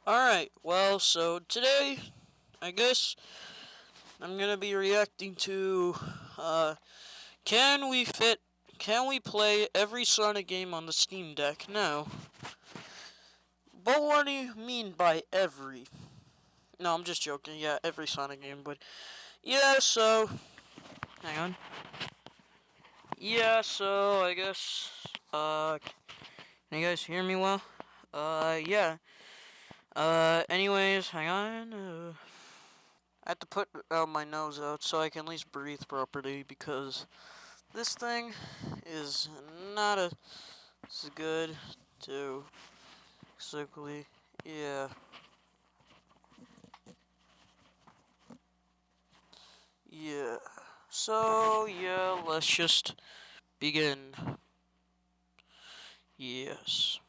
Alright, well, so today, I guess, I'm gonna be reacting to, uh, can we fit, can we play every Sonic game on the Steam Deck? Now, but what do you mean by every? No, I'm just joking, yeah, every Sonic game, but, yeah, so, hang on. Yeah, so, I guess, can you guys hear me well? Yeah. Anyways, hang on, I have to put my nose out so I can at least breathe properly because this thing is not as good to basically, yeah, yeah. So, yeah, let's just begin. Yes.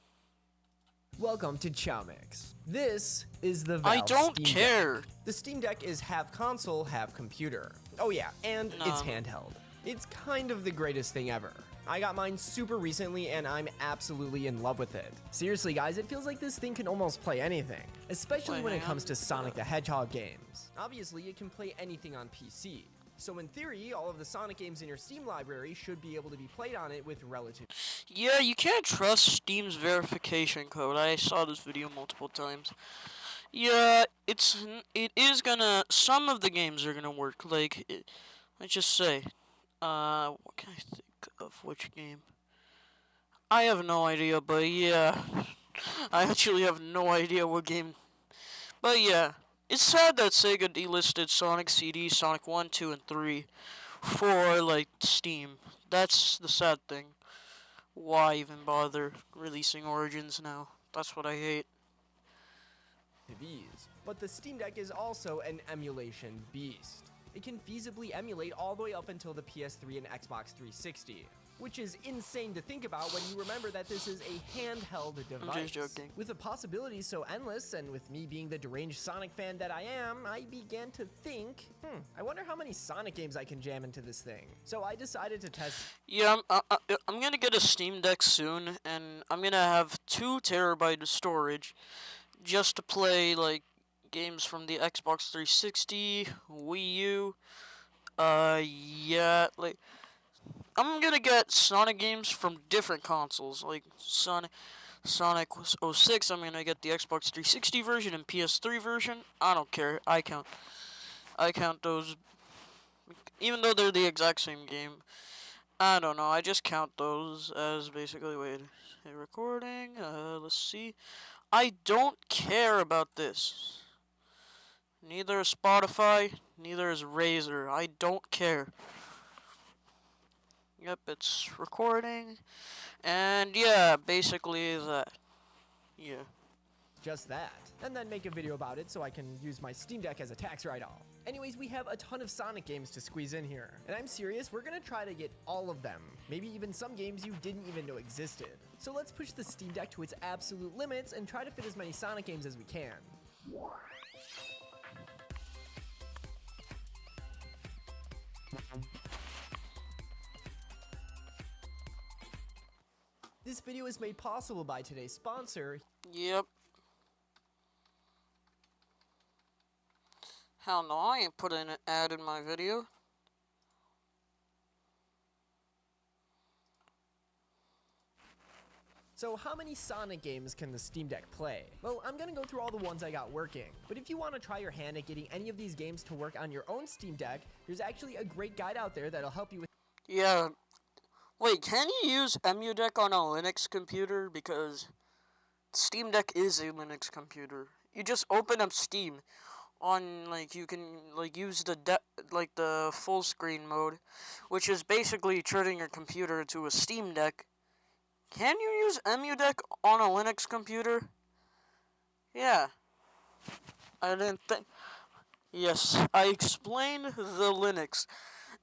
Welcome to Chowmix. This is the I Valve don't Steam Deck. care. The Steam Deck is half console, half computer. Oh yeah, and it's No. handheld. It's kind of the greatest thing ever. I got mine super recently and I'm absolutely in love with it. Seriously guys, it feels like this thing can almost play anything, especially Wait, when it hang comes on. to Sonic the Hedgehog games. Obviously, it can play anything on PC. So in theory, all of the Sonic games in your Steam library should be able to be played on it with relative. Yeah, you can't trust Steam's verification code. I saw this video multiple times. Yeah, it is gonna. Some of the games are gonna work. Let's just say. What can I think of? Which game? I have no idea, but yeah, I actually have no idea what game. But yeah, it's sad that Sega delisted Sonic CD, Sonic 1, 2, and 3 for like Steam. That's the sad thing. Why even bother releasing Origins now? That's what I hate. Ease. But the Steam Deck is also an emulation beast. It can feasibly emulate all the way up until the PS3 and Xbox 360, which is insane to think about when you remember that this is a handheld device. I'm just joking. With the possibilities so endless, and with me being the deranged Sonic fan that I am, I began to think, I wonder how many Sonic games I can jam into this thing. So I decided to test. Yeah, I'm gonna get a Steam Deck soon, and I'm gonna have 2 terabytes of storage just to play like games from the Xbox 360, Wii U. Yeah, like I'm gonna get Sonic games from different consoles, like Sonic '06. I'm gonna get the Xbox 360 version and PS3 version. I don't care. I count those, even though they're the exact same game. I don't know. I just count those as basically. Wait, hey, recording. Let's see. I don't care about this. Neither is Spotify, neither is Razer. I don't care. Yep, it's recording. And yeah, basically that. Yeah. Just that, and then make a video about it so I can use my Steam Deck as a tax write-off. Anyways, we have a ton of Sonic games to squeeze in here, and I'm serious, we're gonna try to get all of them, maybe even some games you didn't even know existed. So let's push the Steam Deck to its absolute limits and try to fit as many Sonic games as we can. This video is made possible by today's sponsor. Yep. Hell no, I ain't putting an ad in my video. So how many Sonic games can the Steam Deck play? Well, I'm gonna go through all the ones I got working, but if you want to try your hand at getting any of these games to work on your own Steam Deck, there's actually a great guide out there that'll help you with. Yeah. Wait, can you use EmuDeck on a Linux computer? Because Steam Deck is a Linux computer. You just open up Steam on like you can like use the full screen mode, which is basically turning your computer into a Steam Deck. Can you use EmuDeck on a Linux computer? Yeah. I didn't think. Yes, I explained the Linux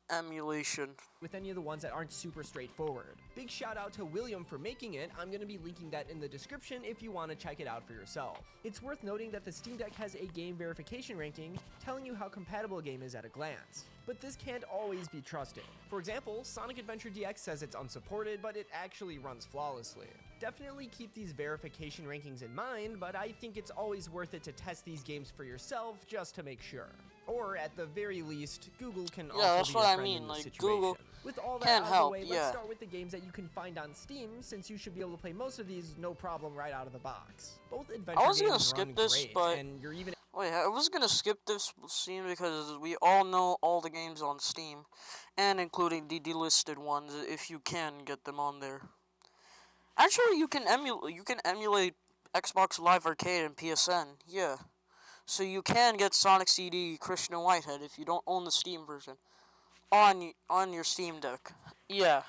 emulation. with any of the ones that aren't super straightforward. Big shout out to William for making it. I'm going to be linking that in the description if you want to check it out for yourself. It's worth noting that the Steam Deck has a game verification ranking telling you how compatible a game is at a glance. But this can't always be trusted. For example, Sonic Adventure DX says it's unsupported, but it actually runs flawlessly. Definitely keep these verification rankings in mind, but I think it's always worth it to test these games for yourself just to make sure. Or at the very least, Google can also that's be what your I friend mean, in this like, situation. Google With all that can out of the help, way, let's yeah. start with the games that you can find on Steam, since you should be able to play most of these no problem right out of the box. Both adventure was gonna games skip run this, great, but- and you're even Wait, I was gonna skip this scene because we all know all the games on Steam, and including the delisted ones if you can get them on there. Actually, you can emulate Xbox Live Arcade and PSN. Yeah, so you can get Sonic CD Christian Whitehead if you don't own the Steam version on your Steam Deck. Yeah.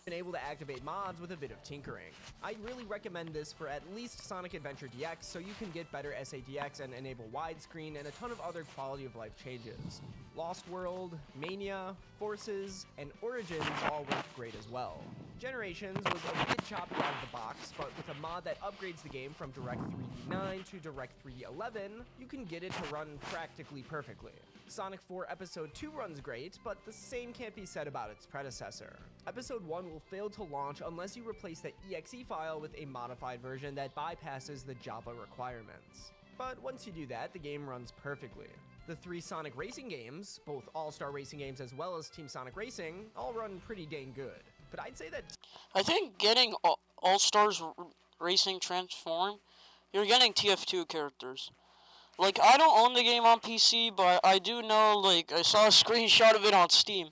been able to activate mods with a bit of tinkering. I'd really recommend this for at least Sonic Adventure DX so you can get better SADX and enable widescreen and a ton of other quality of life changes. Lost World, Mania, Forces, and Origins all worked great as well. Generations was a bit choppy out of the box, but with a mod that upgrades the game from DirectX 3D9 to DirectX 3D11, you can get it to run practically perfectly. Sonic 4 Episode 2 runs great, but the same can't be said about its predecessor. Episode 1 will fail to launch unless you replace the exe file with a modified version that bypasses the Java requirements. But once you do that, the game runs perfectly. The 3 Sonic racing games, both All-Star Racing games as well as Team Sonic Racing, all run pretty dang good. But I'd say that I think getting All-Stars Racing Transform, you're getting TF2 characters. Like, I don't own the game on PC, but I do know, like, I saw a screenshot of it on Steam,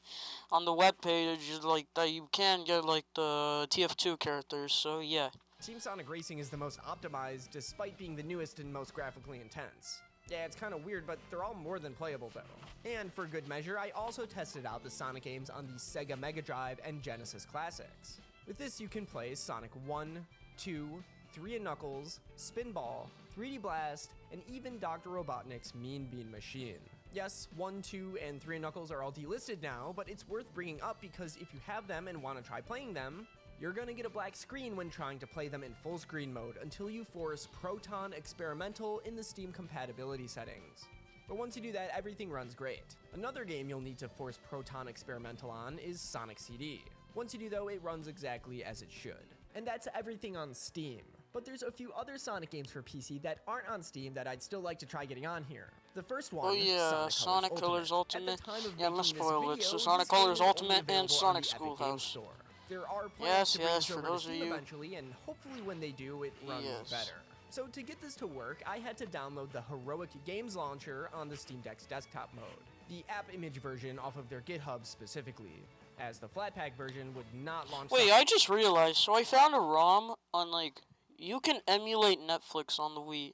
on the webpage, like, that you can get, like, the TF2 characters, so yeah. Team Sonic Racing is the most optimized despite being the newest and most graphically intense. Yeah, it's kind of weird, but they're all more than playable though. And for good measure, I also tested out the Sonic games on the Sega Mega Drive and Genesis Classics. With this you can play Sonic 1, 2, 3 and Knuckles, Spinball, 3D Blast, and even Dr. Robotnik's Mean Bean Machine. Yes, 1, 2, and 3 and Knuckles are all delisted now, but it's worth bringing up because if you have them and want to try playing them, you're gonna get a black screen when trying to play them in full screen mode until you force Proton Experimental in the Steam compatibility settings. But once you do that, everything runs great. Another game you'll need to force Proton Experimental on is Sonic CD. Once you do though, it runs exactly as it should. And that's everything on Steam. But there's a few other Sonic games for PC that aren't on Steam that I'd still like to try getting on here. The first one, Oh yeah, Sonic Colors Ultimate. At the time of Yeah, I'm gonna making this spoil it. video, So Sonic this game Colors is only Ultimate and available on Sonic the Epic Games Schoolhouse. Store. There are plans Yes, to bring yes, this for over those to of Steam you- eventually, and hopefully when they do, it runs Yes. better. So to get this to work, I had to download the Heroic Games Launcher on the Steam Deck's desktop mode. The app image version off of their GitHub specifically, as the Flatpak version would not launch. Wait, I just realized, so I found a ROM on, like, you can emulate Netflix on the Wii.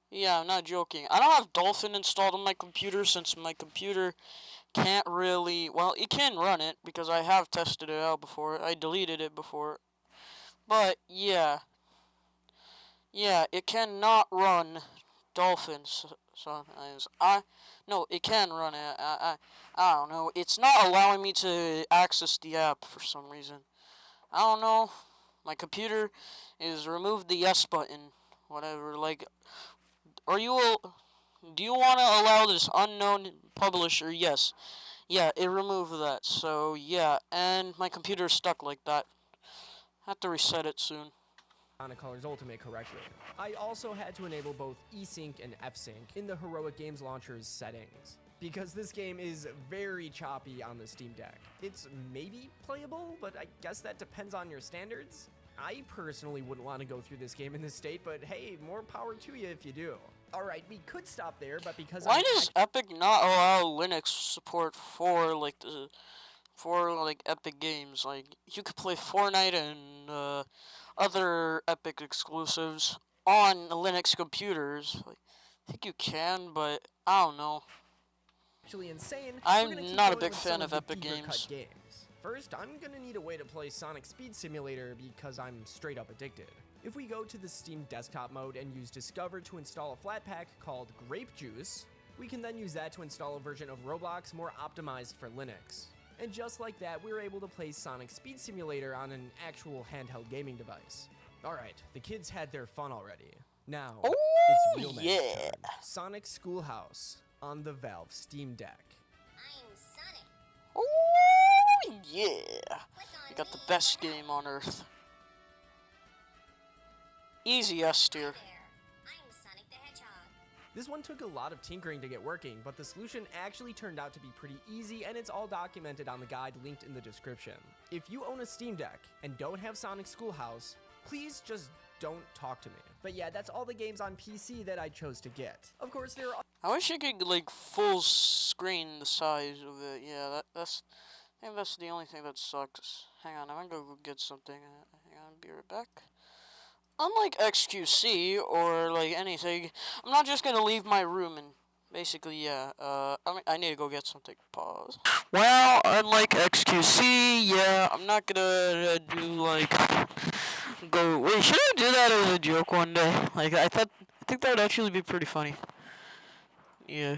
Yeah, I'm not joking. I don't have Dolphin installed on my computer since my computer can't really, well, it can run it because I have tested it out before. I deleted it before. But, yeah. Yeah, it cannot run Dolphin sometimes. No, it can run it. I don't know. It's not allowing me to access the app for some reason. I don't know. My computer is removed the yes button. Whatever. Like, do you want to allow this unknown publisher? Yes. Yeah, it removed that. So, yeah. And my computer's stuck like that. Have to reset it soon. Sonic Colors Ultimate correctly. I also had to enable both eSync and F-Sync in the Heroic Games Launcher's settings, because this game is very choppy on the Steam Deck. It's maybe playable, but I guess that depends on your standards. I personally wouldn't want to go through this game in this state, but hey, more power to you if you do. Alright, we could stop there, but because Why does Epic not allow Linux support for, like, Epic games? Like, you could play Fortnite and, other Epic exclusives on Linux computers. Like, I think you can, but I don't know. actually insane, I'm we're gonna keep not a going big with fan some of the Epic deeper cut games. First, I'm gonna need a way to play Sonic Speed Simulator because I'm straight up addicted. If we go to the Steam desktop mode and use Discover to install a Flatpak called Grape Juice, we can then use that to install a version of Roblox more optimized for Linux. And just like that, we're able to play Sonic Speed Simulator on an actual handheld gaming device. Alright, the kids had their fun already. Now, it's real man's yeah. turn. Sonic Schoolhouse on the Valve Steam Deck. I'm Sonic. Oh, yeah. Click on You got the me best for help. game on earth. Easy S tier. There. I'm Sonic the Hedgehog. This one took a lot of tinkering to get working, but the solution actually turned out to be pretty easy, and it's all documented on the guide linked in the description. If you own a Steam Deck and don't have Sonic Schoolhouse, please just don't talk to me. But yeah, that's all the games on PC that I chose to get. Of course, there are I wish I could like full screen the size of it. Yeah, I think that's the only thing that sucks. Hang on, I'm gonna go get something. Hang on, be right back. Unlike XQC or like anything, I'm not just gonna leave my room and basically, yeah. I need to go get something. Pause. Well, unlike XQC, yeah, I'm not gonna do like go. Wait, should I do that as a joke one day? Like I think that would actually be pretty funny. Yeah.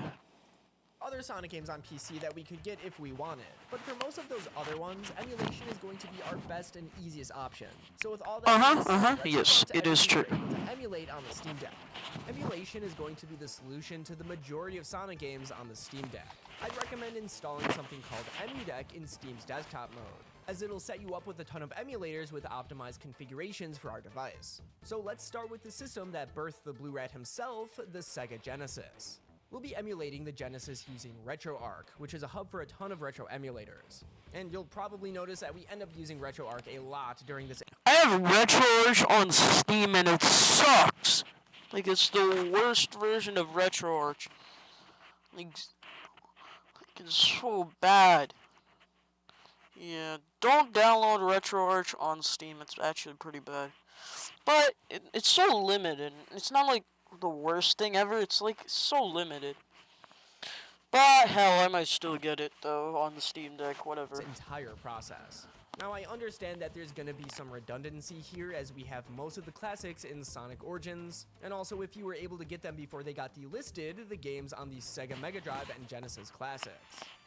other Sonic games on PC that we could get if we wanted. But for most of those other ones, emulation is going to be our best and easiest option. So with all that being said, let's move yes, on to it is everything true. we're able to emulate on the Steam Deck. Emulation is going to be the solution to the majority of Sonic games on the Steam Deck. I'd recommend installing something called EmuDeck in Steam's desktop mode, as it'll set you up with a ton of emulators with optimized configurations for our device. So let's start with the system that birthed the Blue Rat himself, the Sega Genesis. We'll be emulating the Genesis using RetroArch, which is a hub for a ton of retro emulators. And you'll probably notice that we end up using RetroArch a lot during this. I have RetroArch on Steam and it sucks. Like it's the worst version of RetroArch. Like it's so bad. Yeah, don't download RetroArch on Steam. It's actually pretty bad. But it's so limited. It's not like the worst thing ever. It's like so limited. But hell, I might still get it though on the Steam Deck, whatever. Entire process. Now I understand that there's gonna be some redundancy here as we have most of the classics in Sonic Origins, and also if you were able to get them before they got delisted, the games on the Sega Mega Drive and Genesis classics.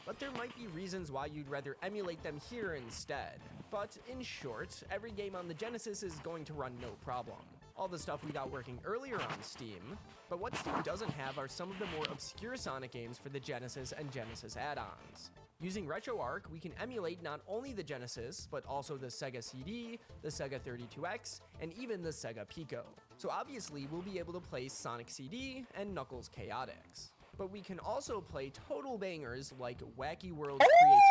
But there might be reasons why you'd rather emulate them here instead. But in short, every game on the Genesis is going to run no problem. All the stuff we got working earlier on Steam, but what Steam doesn't have are some of the more obscure Sonic games for the Genesis and Genesis add-ons. Using RetroArch, we can emulate not only the Genesis, but also the Sega CD, the Sega 32X, and even the Sega Pico. So obviously, we'll be able to play Sonic CD and Knuckles Chaotix. But we can also play total bangers like Wacky World's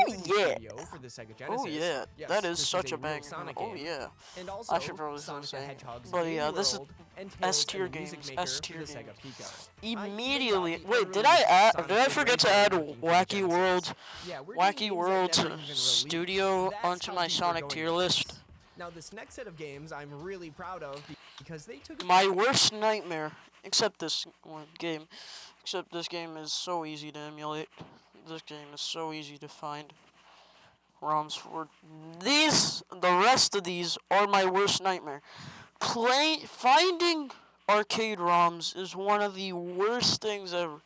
Creativity yeah. Studio for the Sega Genesis. Oh yeah, Yes, that is this such a real banger. Sonic Oh game. yeah. And also I should probably Sonic the say. Hedgehog's But Game yeah, this is World and Tails S-tier and the Music games, Maker S-tier for the Sega games. Pico. Immediately. I Wait, did unreleased I Sonic did I forget to add Adventure working for the Wacky Genesis. World, Yeah, we're doing Wacky games that World never even released. Studio That's onto how my deep we're Sonic going tier with list? this. Now this next set of games I'm really proud of because they took My worst nightmare, except this one game. Except this game is so easy to emulate. This game is so easy to find ROMs for. The rest of these are my worst nightmare. Finding arcade ROMs is one of the worst things ever.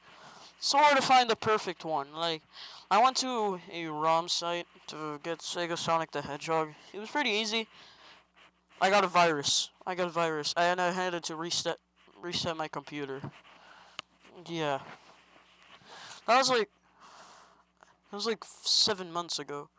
So hard to find the perfect one. Like, I went to a ROM site to get Sega Sonic the Hedgehog. It was pretty easy. I got a virus. And I had to reset my computer. Yeah. That was like 7 months ago.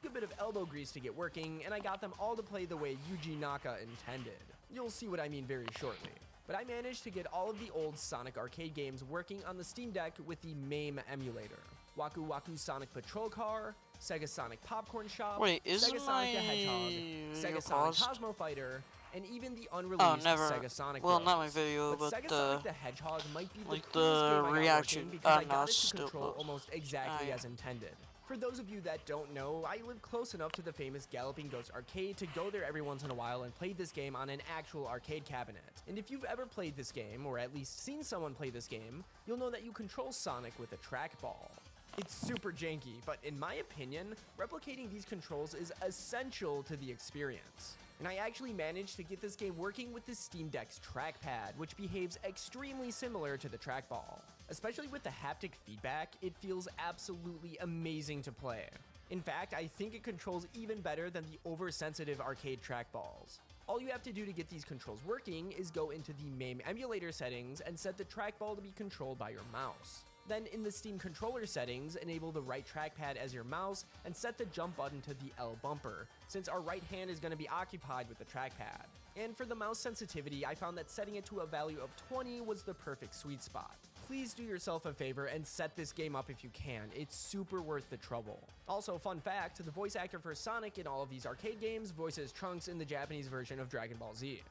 a bit of elbow grease to get working, and I got them all to play the way Yuji Naka intended. You'll see what I mean very shortly. But I managed to get all of the old Sonic arcade games working on the Steam Deck with the MAME emulator. Waku Waku Sonic Patrol Car, Sega Sonic Popcorn Shop, Wait, isn't Sega Sonic the my Hedgehog, video Sega Sonic paused? Cosmo Fighter, and even the unreleased never. Sega Sonic Well, Bros. not my video, but Sega Sonic the Hedgehog might be the like coolest the game I got reaction. working because I No, got it it's to still control closed. almost exactly yeah. as intended. For those of you that don't know, I live close enough to the famous Galloping Ghost arcade to go there every once in a while and play this game on an actual arcade cabinet. And if you've ever played this game, or at least seen someone play this game, you'll know that you control Sonic with a trackball. It's super janky, but in my opinion, replicating these controls is essential to the experience. And I actually managed to get this game working with the Steam Deck's trackpad, which behaves extremely similar to the trackball. Especially with the haptic feedback, it feels absolutely amazing to play. In fact, I think it controls even better than the oversensitive arcade trackballs. All you have to do to get these controls working is go into the MAME emulator settings and set the trackball to be controlled by your mouse. Then in the Steam controller settings, enable the right trackpad as your mouse and set the jump button to the L bumper, since our right hand is going to be occupied with the trackpad. And for the mouse sensitivity, I found that setting it to a value of 20 was the perfect sweet spot. Please do yourself a favor and set this game up if you can, it's super worth the trouble. Also, fun fact, the voice actor for Sonic in all of these arcade games voices Trunks in the Japanese version of Dragon Ball Z.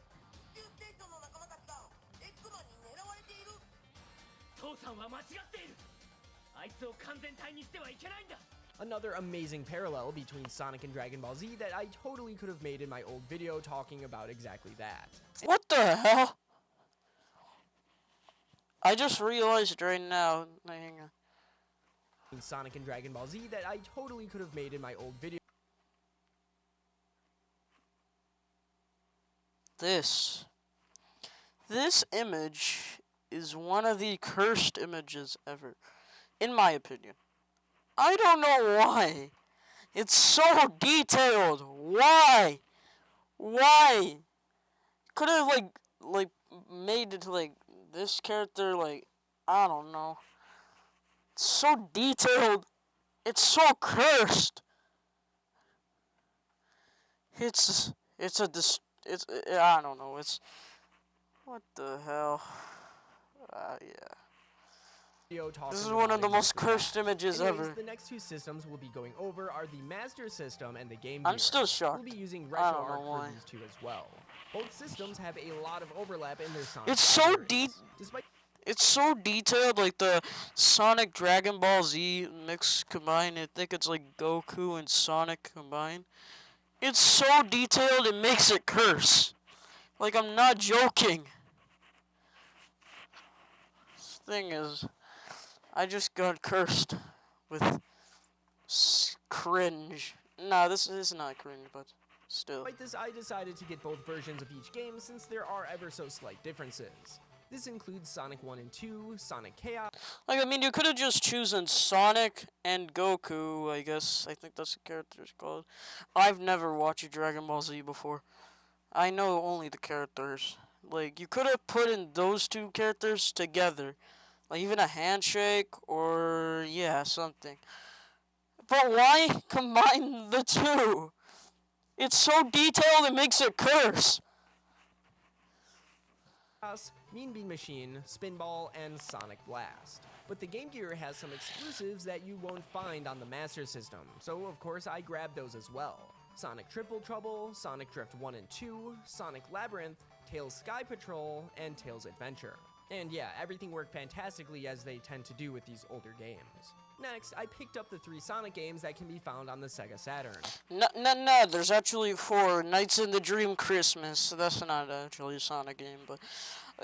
父さんは間違っている。あいつを完全体にしてはいけないんだ。 Another amazing parallel between Sonic and Dragon Ball Z that I totally could have made in my old video talking about exactly that. What the hell? I just realized right now. Hang on. Sonic and Dragon Ball Z that I totally could have made in my old video. This image is one of the cursed images ever, in my opinion. I don't know why. It's so detailed. Why? Why? Could have like made it like this character, like, I don't know. It's so detailed. It's so cursed. I don't know. What the hell? Yeah. This is one of the most cursed images ever. The next two systems we'll be going over are the Master System and the Game Gear. I'm still shocked. We'll be using I don't know RetroArch why. for these two as well. Both systems have a lot of overlap in their Sonic. It's so Despite It's so detailed, like the Sonic Dragon Ball Z mix combined. I think it's like Goku and Sonic combined. It's so detailed, it makes it curse. Like, I'm not joking. Thing is, I just got cursed with cringe. Nah, this is not cringe, but still. Despite this, I decided to get both versions of each game since there are ever so slight differences. This includes Sonic 1 and 2, Sonic Chaos. Like, I mean, you could have just chosen Sonic and Goku, I guess. I think that's the character's called. I've never watched Dragon Ball Z before. I know only the characters. Like, you could have put in those two characters together. Like, even a handshake or, yeah, something. But why combine the two? It's so detailed, it makes it curse. Mean Bean Machine, Spinball, and Sonic Blast. But the Game Gear has some exclusives that you won't find on the Master System, so of course I grabbed those as well. Sonic Triple Trouble, Sonic Drift 1 and 2, Sonic Labyrinth, Tails Sky Patrol, and Tails Adventure. And yeah, everything worked fantastically as they tend to do with these older games. Next, I picked up the 3 Sonic games that can be found on the Sega Saturn. No, there's actually 4. Nights in the Dream Christmas. That's not actually a Sonic game, but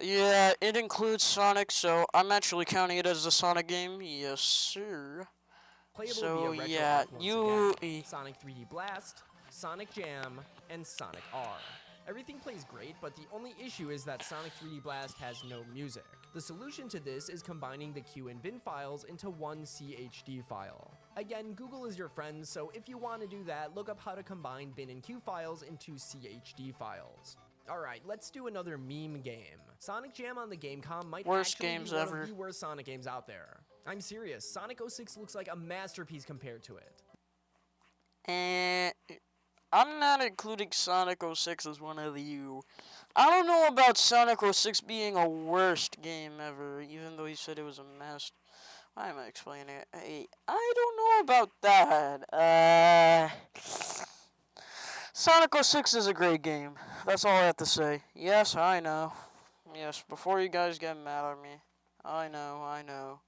yeah, it includes Sonic, so I'm actually counting it as a Sonic game. Yes, sir. Playable So, via yeah, RetroArch once you- again. Sonic 3D Blast, Sonic Jam, and Sonic R. Everything plays great, but the only issue is that Sonic 3D Blast has no music. The solution to this is combining the Q and bin files into one CHD file. Again, Google is your friend, so if you want to do that, look up how to combine bin and Q files into CHD files. Alright, let's do another meme game. Sonic Jam on the Gamecom might Worst actually games be one ever. of the worst Sonic games out there. I'm serious, Sonic 06 looks like a masterpiece compared to it. And I'm not including Sonic 06 as one of you. I don't know about Sonic 06 being a worst game ever, even though he said it was a mess. Why am I explaining it? I don't know about that. Sonic 06 is a great game. That's all I have to say. Yes, I know. Yes, before you guys get mad at me. I know.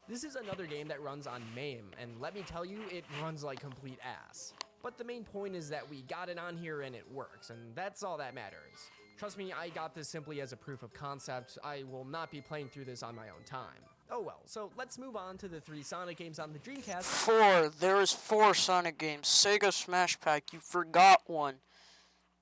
This is another game that runs on MAME, and let me tell you, it runs like complete ass. But the main point is that we got it on here and it works, and that's all that matters. Trust me, I got this simply as a proof of concept. I will not be playing through this on my own time. Oh well, so let's move on to the 3 Sonic games on the Dreamcast. 4. There is 4 Sonic games. Sega Smash Pack. You forgot one.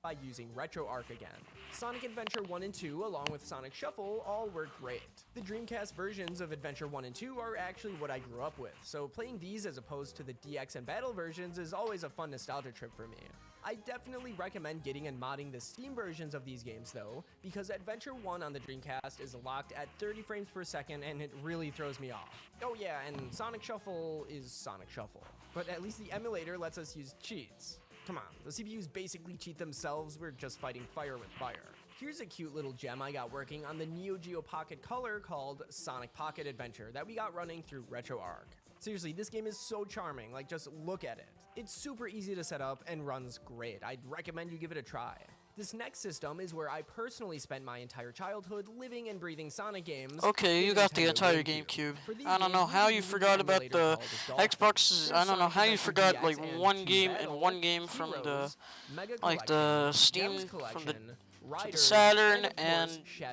By using RetroArch again. Sonic Adventure 1 and 2, along with Sonic Shuffle, all work great. The Dreamcast versions of Adventure 1 and 2 are actually what I grew up with, so playing these as opposed to the DX and Battle versions is always a fun nostalgia trip for me. I definitely recommend getting and modding the Steam versions of these games though, because Adventure 1 on the Dreamcast is locked at 30 frames per second and it really throws me off. Oh yeah, and Sonic Shuffle is Sonic Shuffle, but at least the emulator lets us use cheats. Come on, the CPUs basically cheat themselves, we're just fighting fire with fire. Here's a cute little gem I got working on the Neo Geo Pocket Color called Sonic Pocket Adventure that we got running through RetroArch. Seriously, this game is so charming, like just look at it. It's super easy to set up and runs great. I'd recommend you give it a try. This next system is where I personally spent my entire childhood living and breathing Sonic games. Okay, you got the entire GameCube. I don't know how you forgot about the Xboxes. I don't know how you forgot like one game and one game from the like the Steam from the Saturn and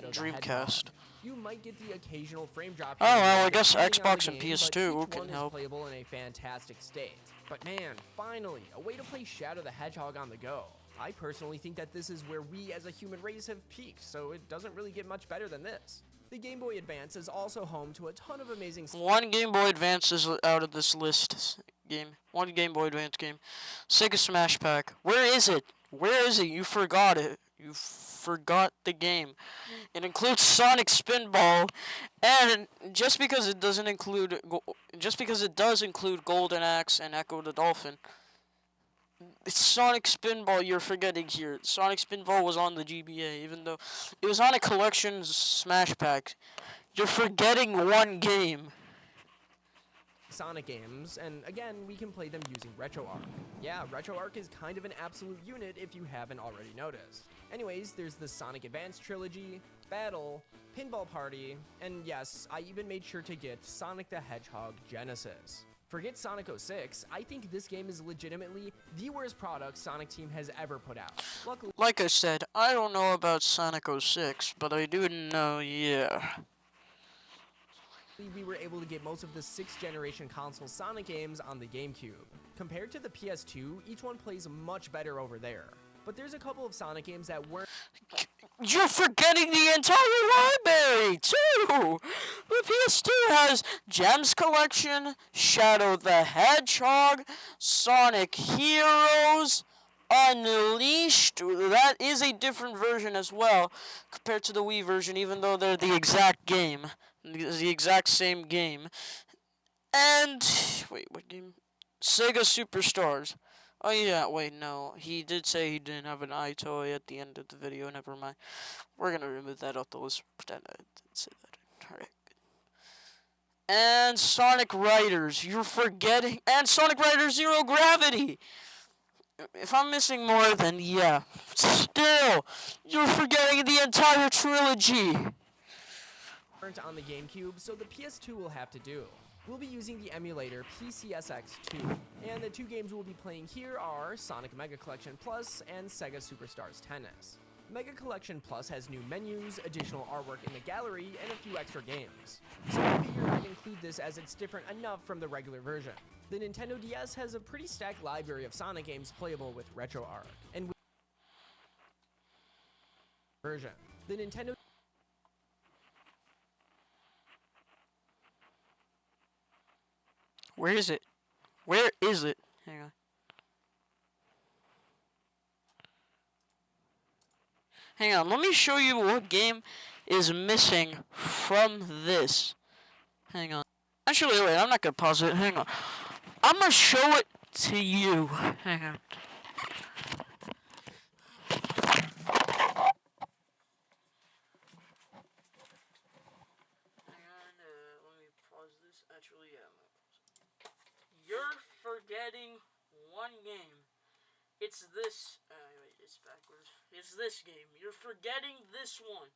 Dreamcast. You might get the occasional frame drop. Oh well, I guess depending on Xbox the and game, but PS2 each can one is help. playable in a fantastic state. But man, finally, a way to play Shadow the Hedgehog on the go. I personally think that this is where we as a human race have peaked, so it doesn't really get much better than this. The Game Boy Advance is also home to a ton of amazing One Game Boy Advance is out of this list game. One Game Boy Advance game. Sega Smash Pack. Where is it? Where is it? You forgot it. You forgot the game. It includes Sonic Spinball, and just because it does include Golden Axe and Echo the Dolphin, it's Sonic Spinball you're forgetting here. Sonic Spinball was on the GBA, even though it was on a collection Smash Pack. You're forgetting one game. Sonic games, and again, we can play them using RetroArch. Yeah, RetroArch is kind of an absolute unit if you haven't already noticed. Anyways, there's the Sonic Advance Trilogy, Battle, Pinball Party, and yes, I even made sure to get Sonic the Hedgehog Genesis. Forget Sonic 06, I think this game is legitimately the worst product Sonic Team has ever put out. Luckily, Like I said, I don't know about Sonic 06, but I do know, yeah. we were able to get most of the 6th generation console Sonic games on the GameCube. Compared to the PS2, each one plays much better over there. But there's a couple of Sonic games that weren't. You're forgetting the entire library, too! The PS2 has Gems Collection, Shadow the Hedgehog, Sonic Heroes, Unleashed. That is a different version as well, compared to the Wii version, even though they're the exact game. The exact same game. And, wait, what game? Sega Superstars. Oh yeah, wait, no. He did say he didn't have an iToy at the end of the video. Never mind. We're gonna remove that off the list. Pretend I didn't say that. Alright, good. And Sonic Riders. You're forgetting. And Sonic Riders Zero Gravity. If I'm missing more, then yeah. Still, you're forgetting the entire trilogy. On the GameCube, so the PS2 will have to do. We'll be using the emulator PCSX2, and the two games we'll be playing here are Sonic Mega Collection Plus and Sega Superstars Tennis. Mega Collection Plus has new menus, additional artwork in the gallery, and a few extra games. So I figured I'd include this as it's different enough from the regular version. The Nintendo DS has a pretty stacked library of Sonic games playable with RetroArch, and version. The Nintendo Where is it? Where is it? Hang on. Hang on, let me show you what game is missing from this. Hang on. Actually, wait, I'm not gonna pause it. Hang on. I'm gonna show it to you. Hang on. You're forgetting one game. It's this. Wait, it's backwards. It's this game. You're forgetting this one.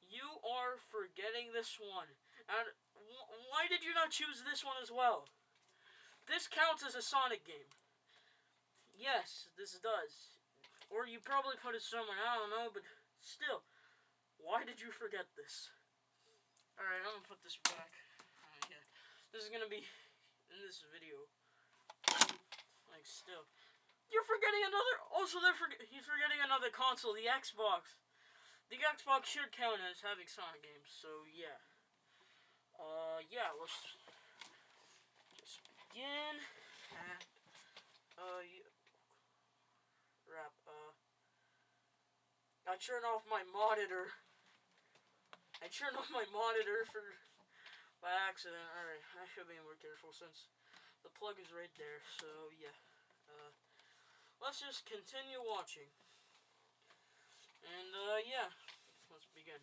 You are forgetting this one. And why did you not choose this one as well? This counts as a Sonic game. Yes, this does. Or you probably put it somewhere. I don't know, but still. Why did you forget this? Alright, I'm gonna put this back. Yeah. This is gonna be in this video. Like, still. You're forgetting another. Also, he's forgetting another console, the Xbox. The Xbox should count as having Sonic games, so yeah. Yeah, let's just begin. I turned off my monitor. By accident. Alright, I should be more careful since the plug is right there, so yeah. let's just continue watching. And, yeah. Let's begin.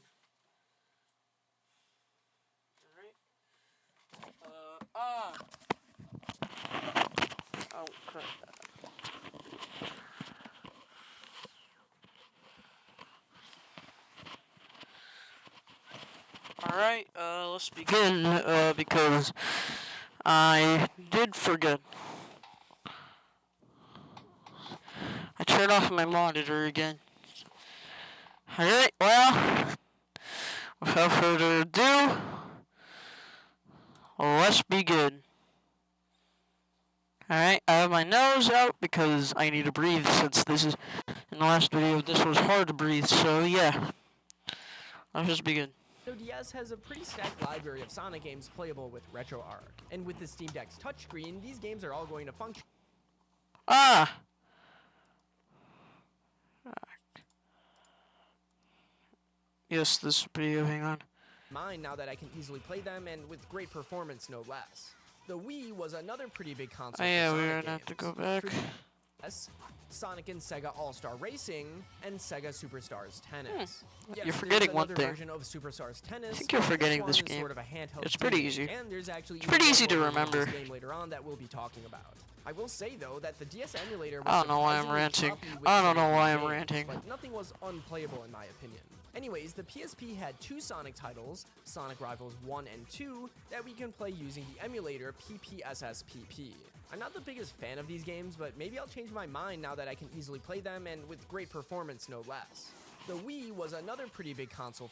Alright. Oh, crap. Alright, let's begin, because I did forget. I turned off my monitor again. Alright, well, without further ado, let's begin. Alright, I have my nose out because I need to breathe since this is, in the last video, this was hard to breathe, so yeah. Let's just begin. DS has a pretty stacked library of Sonic games playable with RetroArch. And with the Steam Deck's touchscreen, these games are all going to function. Ah! Yes, this video, hang on. Mine now that I can easily play them and with great performance no less. The Wii was another pretty big console. Oh yeah, for we're Sonic gonna have to games. go back. Yes, Sonic and Sega All-Star Racing and Sega Superstars Tennis. Yes, You're forgetting there's one another thing. version of Superstars Tennis. I think you're but forgetting one this is game. Sort of a handheld It's pretty too, easy. and there's actually It's pretty even easy to more versions of remember. this game later on that we'll be talking about. I will say though that the DS emulator was I don't know why I'm surprisingly ranting. choppy with I don't know certain why I'm games, ranting. But nothing was unplayable in my opinion. Anyways, the PSP had two Sonic titles, Sonic Rivals 1 and 2, that we can play using the emulator PPSSPP. I'm not the biggest fan of these games, but maybe I'll change my mind now that I can easily play them and with great performance no less. The Wii was another pretty big console.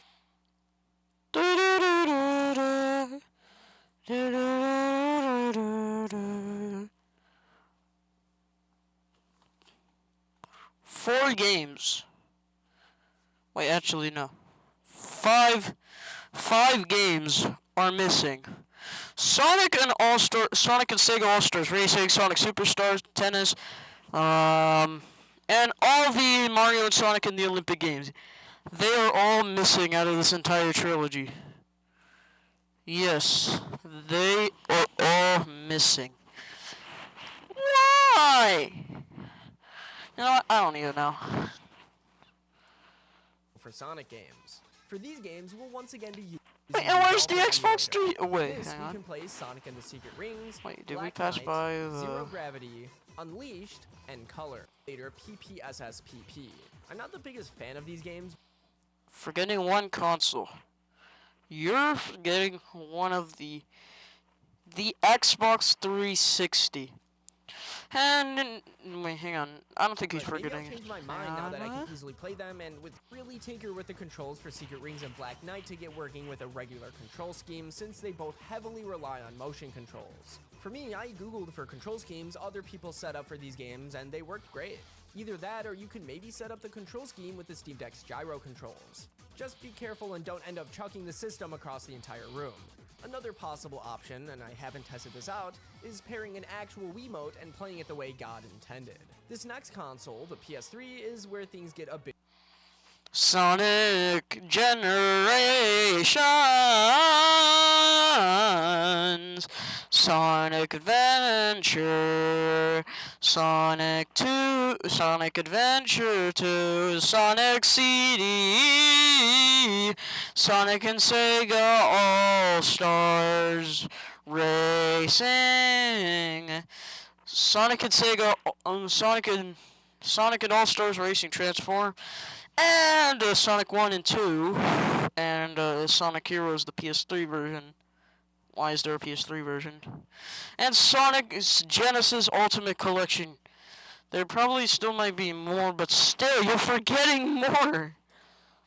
Four games. Wait, actually, no. Five games are missing. Sonic and Sega All-Stars Racing, Sonic Superstars Tennis, and all the Mario and Sonic in the Olympic Games. They are all missing out of this entire trilogy. Yes, they are all missing. Why? You know what? I don't even know. For Sonic games. For these games, we'll once again be using Wait, and where's the Dolphin Xbox emulator. 3? Oh, wait, This, hang we on. can play Sonic and the Secret Rings, Wait, did we Black pass Knight, by the... Zero Gravity, Unleashed, and Color. Later, PPSSPP. I'm not the biggest fan of these games. Forgetting one console. You're forgetting one of the Xbox 360. And wait, hang on. I don't think he's But maybe forgetting. I'll change my mind now that I can easily play them and with really tinker with the controls for Secret Rings and Black Knight to get working with a regular control scheme since they both heavily rely on motion controls. For me, I googled for control schemes other people set up for these games and they worked great. Either that or you can maybe set up the control scheme with the Steam Deck's gyro controls. Just be careful and don't end up chucking the system across the entire room. Another possible option, and I haven't tested this out, is pairing an actual Wiimote and playing it the way God intended. This next console, the PS3, is where things get a bit Sonic Generations, Sonic Adventure, Sonic 2, Sonic Adventure 2, Sonic CD, Sonic and Sega All-Stars Racing, Sonic and Sega, Sonic and All-Stars Racing Transform, and Sonic 1 and 2, and Sonic Heroes, the PS3 version. Why is there a PS3 version? And Sonic Genesis Ultimate Collection. There probably still might be more, but still, you're forgetting more!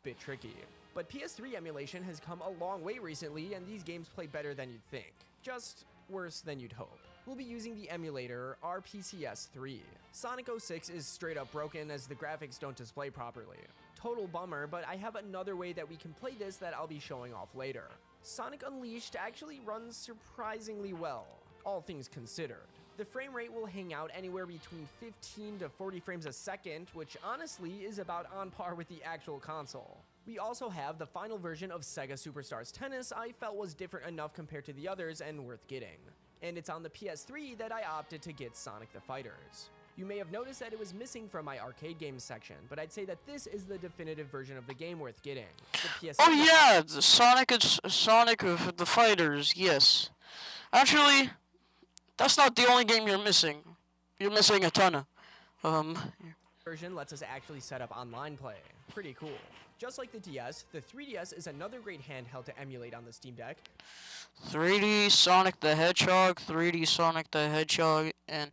bit tricky. But PS3 emulation has come a long way recently, and these games play better than you'd think. Just worse than you'd hope. We'll be using the emulator RPCS3. Sonic 06 is straight up broken as the graphics don't display properly. Total bummer, but I have another way that we can play this that I'll be showing off later. Sonic Unleashed actually runs surprisingly well, all things considered. The frame rate will hang out anywhere between 15 to 40 frames a second, which honestly is about on par with the actual console. We also have the final version of Sega Superstars Tennis I felt was different enough compared to the others and worth getting. And it's on the PS3 that I opted to get Sonic the Fighters. You may have noticed that it was missing from my arcade games section, but I'd say that this is the definitive version of the game worth getting. The PSN Oh yeah, the Sonic of the Fighters. Yes, actually, that's not the only game you're missing. You're missing a ton of. version lets us actually set up online play. Pretty cool. Just like the DS, the 3DS is another great handheld to emulate on the Steam Deck. 3D Sonic the Hedgehog, 3D Sonic the Hedgehog, and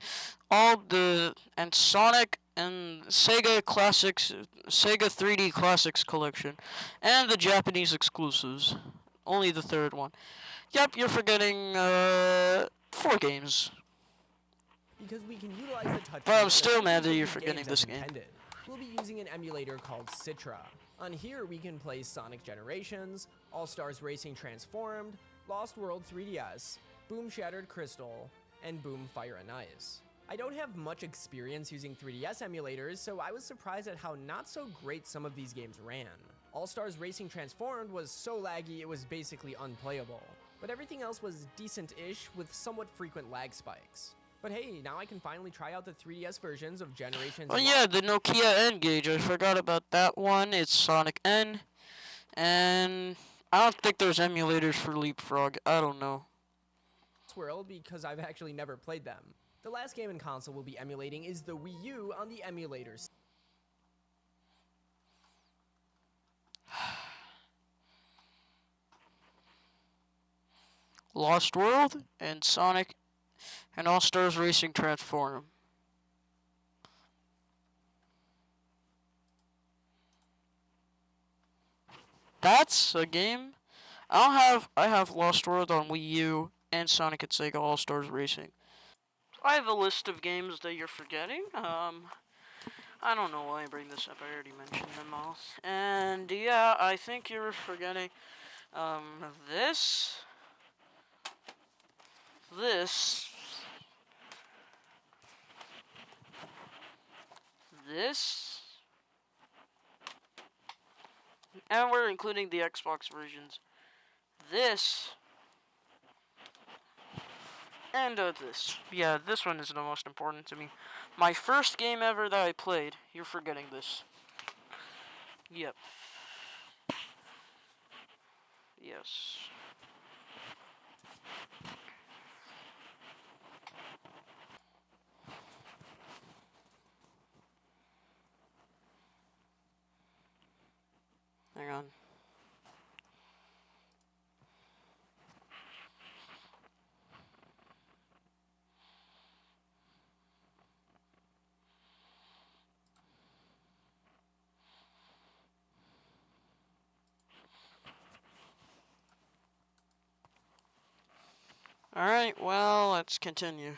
Sonic and Sega Classics, Sega 3D Classics collection, and the Japanese exclusives. Only the third one. Yep, you're forgetting 4 games. Because we can utilize the touch. But I'm still mad that you're forgetting games this as game. intended. We'll be using an emulator called Citra. On here, we can play Sonic Generations, All Stars Racing Transformed, Lost World 3DS, Boom Shattered Crystal, and Boom Fire and Ice. I don't have much experience using 3DS emulators, so I was surprised at how not so great some of these games ran. All Stars Racing Transformed was so laggy it was basically unplayable, but everything else was decent-ish with somewhat frequent lag spikes. But hey, now I can finally try out the 3DS versions of Generations. Oh yeah, the Nokia N-Gage. I forgot about that one. It's Sonic N. And I don't think there's emulators for Leapfrog. I don't know. World because I've actually never played them. The last game in console we'll be emulating is the Wii U on the emulators. Lost World and Sonic and All Stars Racing Transform. That's a game. I have Lost World on Wii U and Sonic and Sega All Stars Racing. I have a list of games that you're forgetting. I don't know why I bring this up. I already mentioned them all. And yeah, I think you're forgetting this, and we're including the Xbox versions. This, and this. Yeah, this one is the most important to me. My first game ever that I played, you're forgetting this. Yep. Yes. Hang on. Alright, well, let's continue.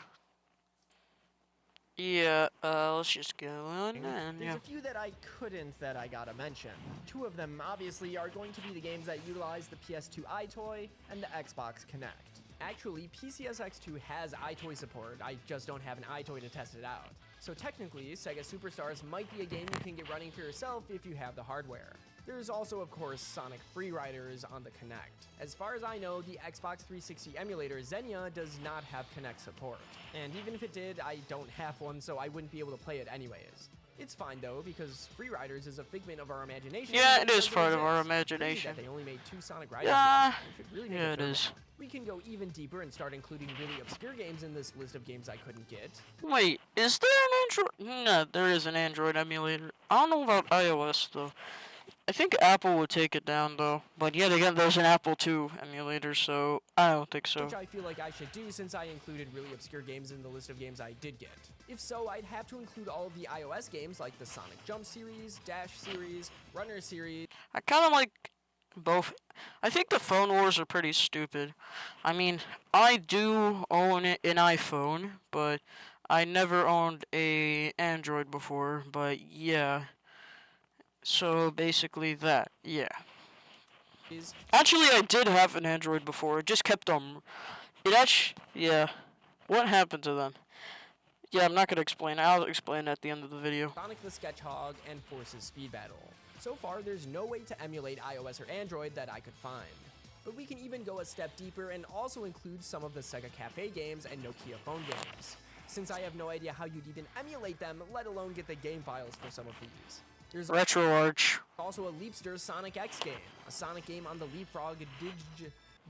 Yeah, let's just go on and There's a few that I couldn't that I gotta mention. 2 of them obviously are going to be the games that utilize the PS2 iToy and the Xbox Kinect. Actually, PCSX2 has iToy support, I just don't have an iToy to test it out. So technically, Sega Superstars might be a game you can get running for yourself if you have the hardware. There's also, of course, Sonic Free Riders on the Kinect. As far as I know, the Xbox 360 emulator Xenia does not have Kinect support. And even if it did, I don't have one, so I wouldn't be able to play it anyways. It's fine though, because Free Riders is a figment of our imagination. Yeah, it is because part of our exists. imagination. Crazy that they only made 2 Sonic Riders. Yeah, They should really make yeah, a it third is. one. We can go even deeper and start including really obscure games in this list of games I couldn't get. Wait, is there an Android? No, there is an Android emulator. I don't know about iOS though. I think Apple would take it down though. But yet again, there's an Apple II emulator, so I don't think so. Which I feel like I should do since I included really obscure games in the list of games I did get. If so, I'd have to include all of the iOS games like the Sonic Jump series, Dash series, Runner series. I kind of like both. I think the phone wars are pretty stupid. I mean, I do own an iPhone, but I never owned a Android before, but yeah. So basically that, yeah. Actually, I did have an Android before. It just kept on. Yeah. What happened to them? Yeah, I'm not gonna explain. I'll explain at the end of the video. Sonic the Hedgehog, and Forces Speed Battle. So far, there's no way to emulate iOS or Android that I could find. But we can even go a step deeper and also include some of the Sega Cafe games and Nokia phone games. since I have no idea how you'd even emulate them, let alone get the game files for some of these. There's RetroArch. also a Leapster Sonic X game, a Sonic game on the Leapfrog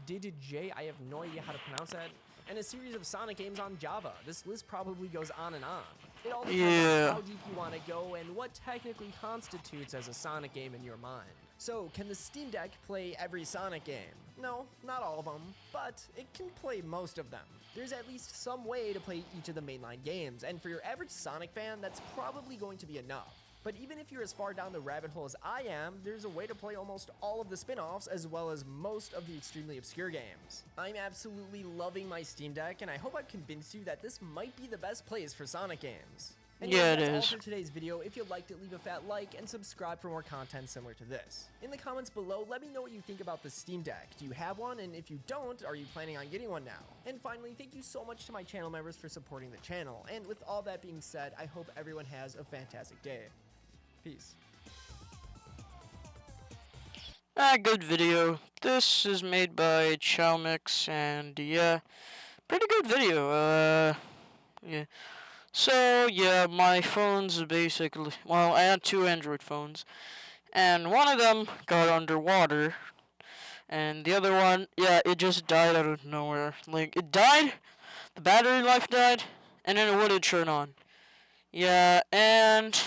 Didj, I have no idea how to pronounce that, and a series of Sonic games on Java. This list probably goes on and on. It all depends Yeah. on how deep you want to go and what technically constitutes as a Sonic game in your mind. So, can the Steam Deck play every Sonic game? No, not all of them, but it can play most of them. There's at least some way to play each of the mainline games, and for your average Sonic fan, that's probably going to be enough. But even if you're as far down the rabbit hole as I am, there's a way to play almost all of the spin-offs as well as most of the extremely obscure games. I'm absolutely loving my Steam Deck, and I hope I've convinced you that this might be the best place for Sonic games. Anyways, Yeah, it that's all is. for today's video. If you liked it, leave a fat like and subscribe for more content similar to this. In the comments below, let me know what you think about the Steam Deck. Do you have one? And if you don't, are you planning on getting one now? And finally, thank you so much to my channel members for supporting the channel. And with all that being said, I hope everyone has a fantastic day. Peace. Good video. This is made by Chowmix, and yeah, pretty good video. Yeah. So yeah, my phone's basically, well, I had two Android phones, and one of them got underwater, and the other one, yeah, it just died out of nowhere. Like, it died, the battery life died, and then it wouldn't turn on. Yeah, and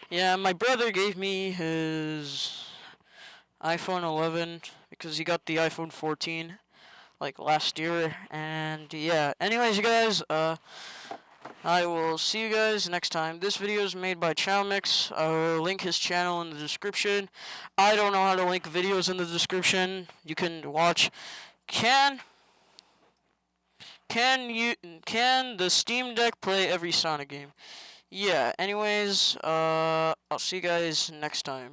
yeah, my brother gave me his iPhone 11 because he got the iPhone 14 like last year, and yeah. Anyways, you guys, I will see you guys next time. This video is made by Chowmix. I'll link his channel in the description. I don't know how to link videos in the description. You can watch. Can the Steam Deck play every Sonic game? Yeah, anyways, I'll see you guys next time.